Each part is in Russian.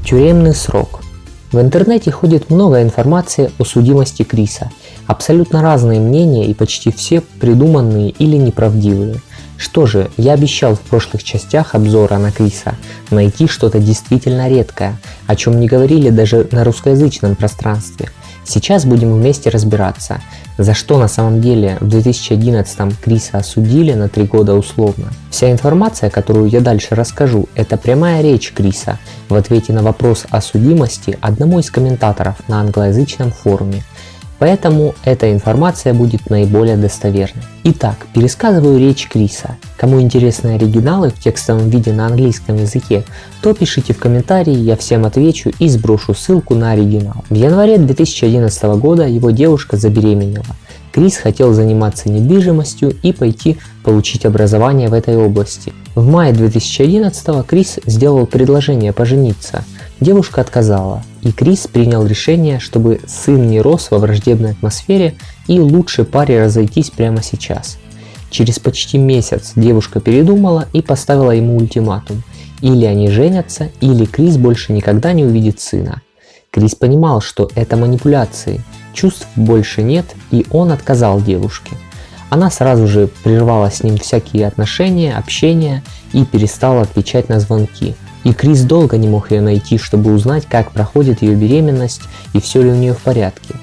Тюремный срок. В интернете ходит много информации о судимости Криса. Абсолютно разные мнения и почти все придуманные или неправдивые. Что же, я обещал в прошлых частях обзора на Криса найти что-то действительно редкое, о чем не говорили даже на русскоязычном пространстве. Сейчас будем вместе разбираться, за что на самом деле в 2011-м Криса осудили на 3 года условно. Вся информация, которую я дальше расскажу, это прямая речь Криса в ответе на вопрос о судимости одному из комментаторов на англоязычном форуме. Поэтому эта информация будет наиболее достоверной. Итак, пересказываю речь Криса. Кому интересны оригиналы в текстовом виде на английском языке, то пишите в комментарии, я всем отвечу и сброшу ссылку на оригинал. В январе 2011 года его девушка забеременела. Крис хотел заниматься недвижимостью и пойти получить образование в этой области. В мае 2011 Крис сделал предложение пожениться. Девушка отказала, и Крис принял решение, чтобы сын не рос во враждебной атмосфере и лучше паре разойтись прямо сейчас. Через почти месяц девушка передумала и поставила ему ультиматум. Или они женятся, или Крис больше никогда не увидит сына. Крис понимал, что это манипуляции, чувств больше нет, и он отказал девушке. Она сразу же прервала с ним всякие отношения, общение и перестала отвечать на звонки. И Крис долго не мог ее найти, чтобы узнать, как проходит ее беременность и все ли у нее в порядке.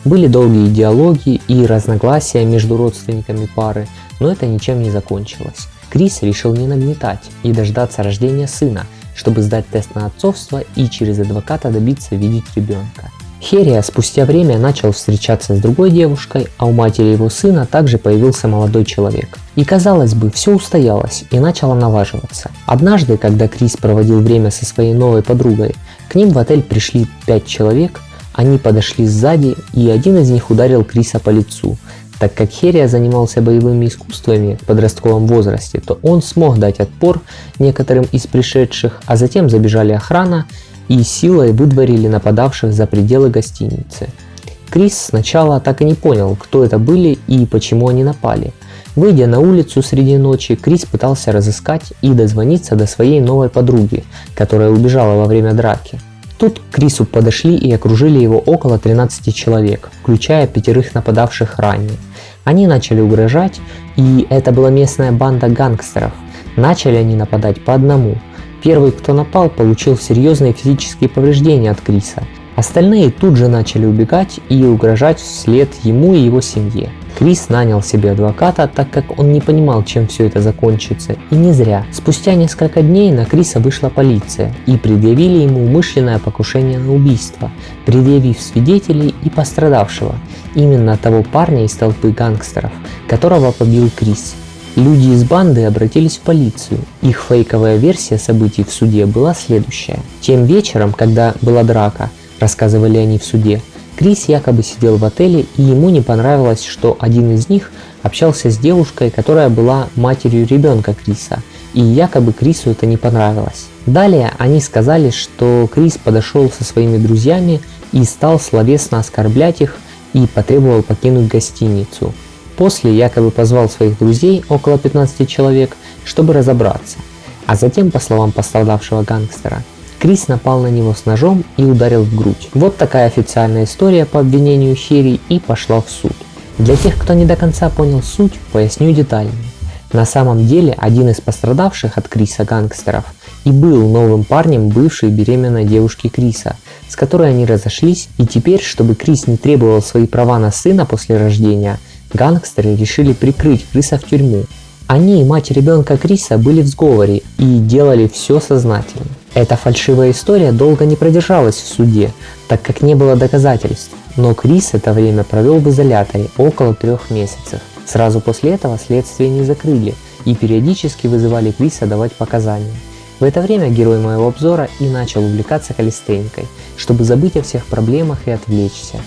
Были долгие диалоги и разногласия между родственниками пары, но это ничем не закончилось. Крис решил не нагнетать и дождаться рождения сына, чтобы сдать тест на отцовство и через адвоката добиться видеть ребенка. Херия спустя время начал встречаться с другой девушкой, а у матери его сына также появился молодой человек. И казалось бы, все устоялось и начало налаживаться. Однажды, когда Крис проводил время со своей новой подругой, к ним в отель пришли 5 человек, они подошли сзади, и один из них ударил Криса по лицу. Так как Херия занимался боевыми искусствами в подростковом возрасте, то он смог дать отпор некоторым из пришедших, а затем забежали охрана и силой выдворили нападавших за пределы гостиницы. Крис сначала так и не понял, кто это были и почему они напали. Выйдя на улицу среди ночи, Крис пытался разыскать и дозвониться до своей новой подруги, которая убежала во время драки. Тут к Крису подошли и окружили его около 13 человек, включая 5 нападавших ранее. Они начали угрожать, и это была местная банда гангстеров. Начали они нападать по одному. Первый, кто напал, получил серьезные физические повреждения от Криса. Остальные тут же начали убегать и угрожать вслед ему и его семье. Крис нанял себе адвоката, так как он не понимал, чем все это закончится, и не зря. Спустя несколько дней на Криса вышла полиция и предъявили ему умышленное покушение на убийство, предъявив свидетелей и пострадавшего, именно того парня из толпы гангстеров, которого побил Крис. Люди из банды обратились в полицию. Их фейковая версия событий в суде была следующая. Тем вечером, когда была драка, рассказывали они в суде, Крис якобы сидел в отеле, и ему не понравилось, что один из них общался с девушкой, которая была матерью ребенка Криса, и якобы Крису это не понравилось. Далее они сказали, что Крис подошел со своими друзьями и стал словесно оскорблять их и потребовал покинуть гостиницу. После якобы позвал своих друзей, около 15 человек, чтобы разобраться. А затем, по словам пострадавшего гангстера, Крис напал на него с ножом и ударил в грудь. Вот такая официальная история по обвинению Херии и пошла в суд. Для тех, кто не до конца понял суть, поясню детальнее. На самом деле, один из пострадавших от Криса гангстеров и был новым парнем бывшей беременной девушки Криса, с которой они разошлись, и теперь, чтобы Крис не требовал свои права на сына после рождения, гангстеры решили прикрыть Криса в тюрьму. Они и мать ребенка Криса были в сговоре и делали все сознательно. Эта фальшивая история долго не продержалась в суде, так как не было доказательств, но Крис это время провел в изоляторе около 3 месяцев. Сразу после этого следствие не закрыли и периодически вызывали Криса давать показания. В это время герой моего обзора и начал увлекаться калистеникой, чтобы забыть о всех проблемах и отвлечься.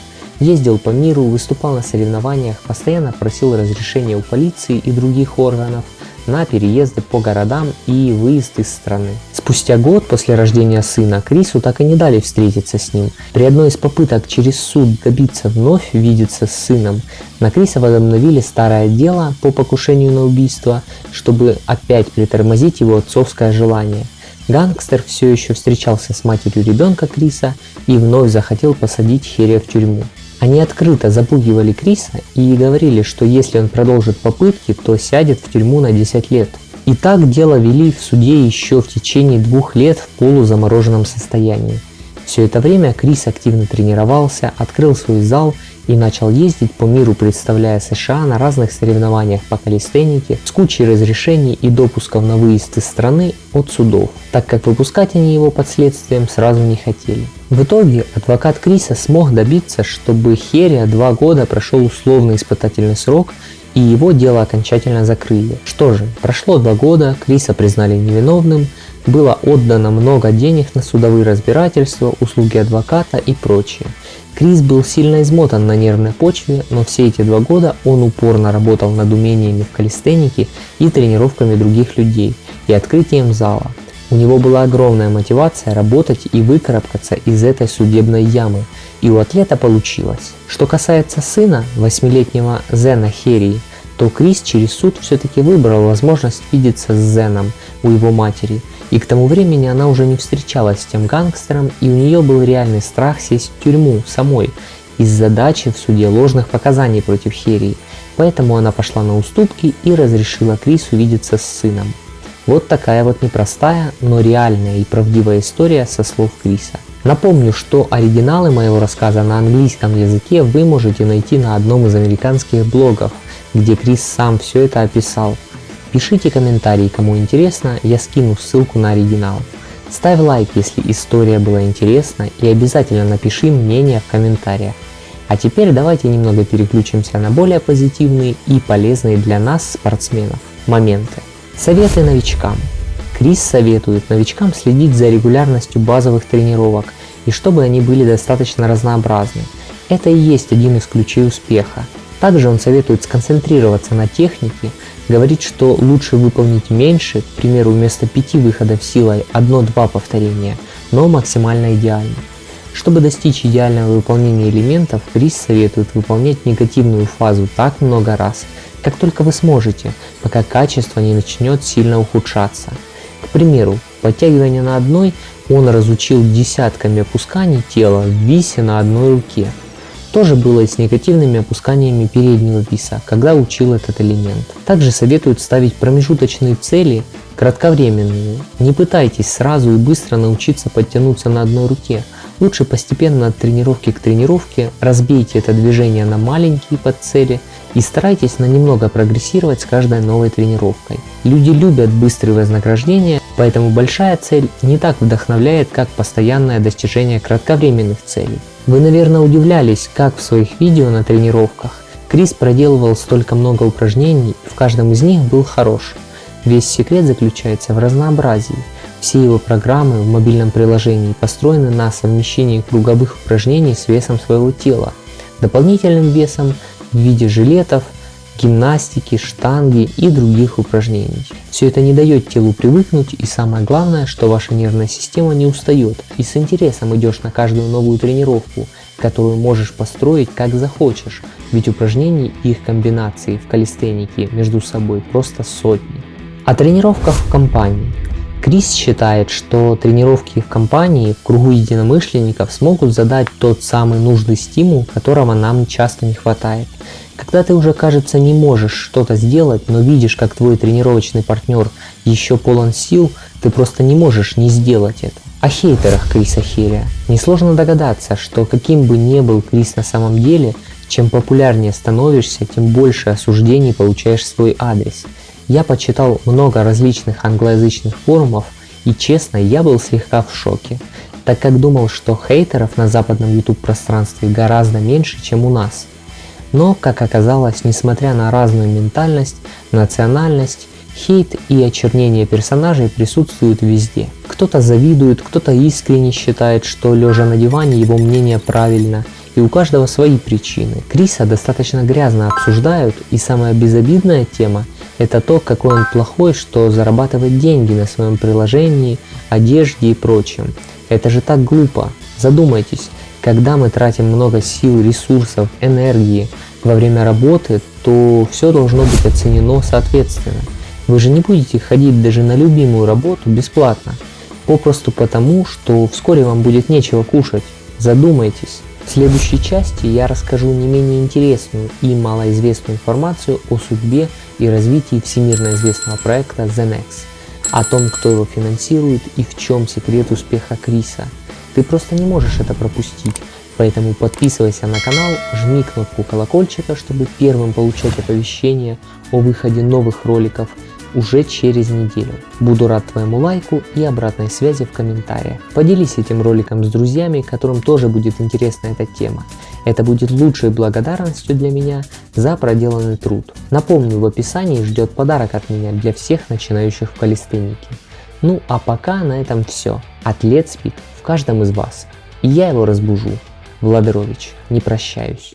Ездил по миру, выступал на соревнованиях, постоянно просил разрешения у полиции и других органов на переезды по городам и выезд из страны. Спустя год после рождения сына Крису так и не дали встретиться с ним. При одной из попыток через суд добиться вновь видеться с сыном, на Криса возобновили старое дело по покушению на убийство, чтобы опять притормозить его отцовское желание. Гангстер все еще встречался с матерью ребенка Криса и вновь захотел посадить Херия в тюрьму. Они открыто запугивали Криса и говорили, что если он продолжит попытки, то сядет в тюрьму на 10 лет. И так дело вели в суде еще в течение 2 лет в полузамороженном состоянии. Все это время Крис активно тренировался, открыл свой зал и начал ездить по миру, представляя США на разных соревнованиях по калистенике с кучей разрешений и допусков на выезд из страны от судов, так как выпускать они его под следствием сразу не хотели. В итоге адвокат Криса смог добиться, чтобы Херия 2 года прошел условный испытательный срок и его дело окончательно закрыли. Что же, прошло 2 года, Криса признали невиновным, было отдано много денег на судовые разбирательства, услуги адвоката и прочее. Крис был сильно измотан на нервной почве, но все эти 2 года он упорно работал над умениями в калистенике и тренировками других людей и открытием зала. У него была огромная мотивация работать и выкарабкаться из этой судебной ямы, и у атлета получилось. Что касается сына, 8-летнего Зена Херии, то Крис через суд все-таки выбрал возможность видеться с Зеном у его матери, и к тому времени она уже не встречалась с тем гангстером, и у нее был реальный страх сесть в тюрьму самой из-за дачи в суде ложных показаний против Херии, поэтому она пошла на уступки и разрешила Крису видеться с сыном. Вот такая вот непростая, но реальная и правдивая история со слов Криса. Напомню, что оригиналы моего рассказа на английском языке вы можете найти на одном из американских блогов, где Крис сам все это описал. Пишите комментарии, кому интересно, я скину ссылку на оригинал. Ставь лайк, если история была интересна, и обязательно напиши мнение в комментариях. А теперь давайте немного переключимся на более позитивные и полезные для нас, спортсменов, моменты. Советы новичкам. Крис советует новичкам следить за регулярностью базовых тренировок и чтобы они были достаточно разнообразны. Это и есть один из ключей успеха. Также он советует сконцентрироваться на технике, говорит, что лучше выполнить меньше, к примеру, вместо 5 выходов силой 1-2 повторения, но максимально идеально. Чтобы достичь идеального выполнения элементов, Крис советует выполнять негативную фазу так много раз, как только вы сможете, пока качество не начнет сильно ухудшаться. К примеру, подтягивание на одной он разучил десятками опусканий тела в висе на одной руке. То же было и с негативными опусканиями переднего виса, когда учил этот элемент. Также советуют ставить промежуточные цели, кратковременные. Не пытайтесь сразу и быстро научиться подтянуться на одной руке. Лучше постепенно от тренировки к тренировке разбейте это движение на маленькие подцели и старайтесь на немного прогрессировать с каждой новой тренировкой. Люди любят быстрые вознаграждения, поэтому большая цель не так вдохновляет, как постоянное достижение кратковременных целей. Вы, наверное, удивлялись, как в своих видео на тренировках Крис проделывал столько много упражнений, и в каждом из них был хорош. Весь секрет заключается в разнообразии. Все его программы в мобильном приложении построены на совмещении круговых упражнений с весом своего тела, дополнительным весом в виде жилетов, гимнастики, штанги и других упражнений. Все это не дает телу привыкнуть, и самое главное, что ваша нервная система не устает и с интересом идешь на каждую новую тренировку, которую можешь построить как захочешь, ведь упражнений и их комбинаций в калистенике между собой просто сотни. О тренировках в компании. Крис считает, что тренировки в компании, в кругу единомышленников смогут задать тот самый нужный стимул, которого нам часто не хватает. Когда ты уже, кажется, не можешь что-то сделать, но видишь, как твой тренировочный партнер еще полон сил, ты просто не можешь не сделать это. О хейтерах Криса Херия. Несложно догадаться, что каким бы ни был Крис на самом деле, чем популярнее становишься, тем больше осуждений получаешь в свой адрес. Я почитал много различных англоязычных форумов, и честно, я был слегка в шоке, так как думал, что хейтеров на западном YouTube пространстве гораздо меньше, чем у нас. Но, как оказалось, несмотря на разную ментальность, национальность, хейт и очернение персонажей присутствуют везде. Кто-то завидует, кто-то искренне считает, что лежа на диване его мнение правильно, и у каждого свои причины. Криса достаточно грязно обсуждают, и самая безобидная тема – это то, какой он плохой, что зарабатывает деньги на своем приложении, одежде и прочем. Это же так глупо. Задумайтесь, когда мы тратим много сил, ресурсов, энергии во время работы, то все должно быть оценено соответственно. Вы же не будете ходить даже на любимую работу бесплатно. Попросту потому, что вскоре вам будет нечего кушать. Задумайтесь. В следующей части я расскажу не менее интересную и малоизвестную информацию о судьбе и развитии всемирно известного проекта ZenX, о том, кто его финансирует и в чем секрет успеха Криса. Ты просто не можешь это пропустить, поэтому подписывайся на канал, жми кнопку колокольчика, чтобы первым получать оповещения о выходе новых роликов уже через неделю. Буду рад твоему лайку и обратной связи в комментариях. Поделись этим роликом с друзьями, которым тоже будет интересна эта тема. Это будет лучшей благодарностью для меня за проделанный труд. Напомню, в описании ждет подарок от меня для всех начинающих в калистенике. Ну а пока на этом все. Атлет спит в каждом из вас. И я его разбужу. Владырович, не прощаюсь.